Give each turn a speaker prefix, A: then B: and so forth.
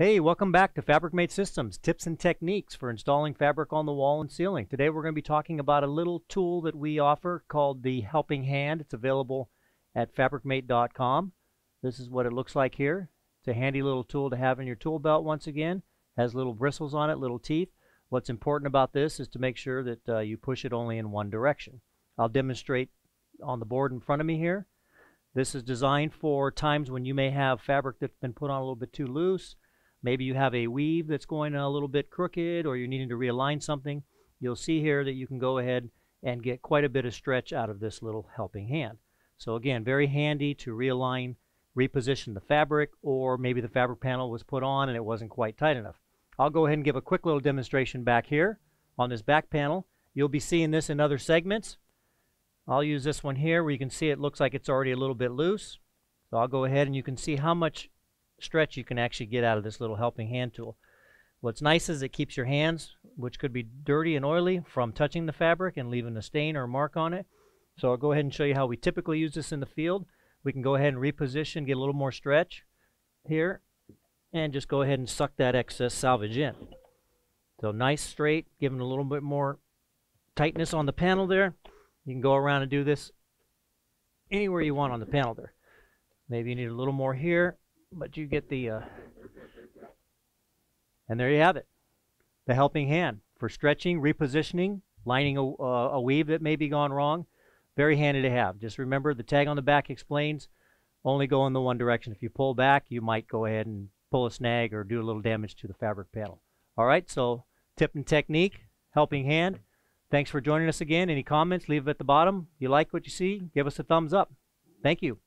A: Hey, welcome back to Fabricmate Systems, tips and techniques for installing fabric on the wall and ceiling. Today we're going to be talking about a little tool that we offer called the Helping Hand. It's available at fabricmate.com. This is what it looks like here. It's a handy little tool to have in your tool belt once again. Has little bristles on it, little teeth. What's important about this is to make sure that you push it only in one direction. I'll demonstrate on the board in front of me here. This is designed for times when you may have fabric that's been put on a little bit too loose. Maybe you have a weave that's going a little bit crooked, or you're needing to realign something. You'll see here that you can go ahead and get quite a bit of stretch out of this little helping hand. So again, very handy to realign, reposition the fabric, or maybe the fabric panel was put on and it wasn't quite tight enough. I'll go ahead and give a quick little demonstration back here on this back panel. You'll be seeing this in other segments. I'll use this one here where you can see it looks like it's already a little bit loose. So I'll go ahead and you can see how much stretch you can actually get out of this little helping hand tool. What's nice is it keeps your hands, which could be dirty and oily, from touching the fabric and leaving a stain or a mark on it. So I'll go ahead and show you how we typically use this in the field. We can go ahead and reposition, get a little more stretch here, and just go ahead and suck that excess salvage in. So nice, straight, giving a little bit more tightness on the panel there. You can go around and do this anywhere you want on the panel there. Maybe you need a little more here, but you get the, and there you have it. The helping hand for stretching, repositioning, lining a weave that may be gone wrong. Very handy to have. Just remember the tag on the back explains only go in the one direction. If you pull back, you might go ahead and pull a snag or do a little damage to the fabric panel. All right, so tip and technique, helping hand. Thanks for joining us again. Any comments, leave them at the bottom. If you like what you see, give us a thumbs up. Thank you.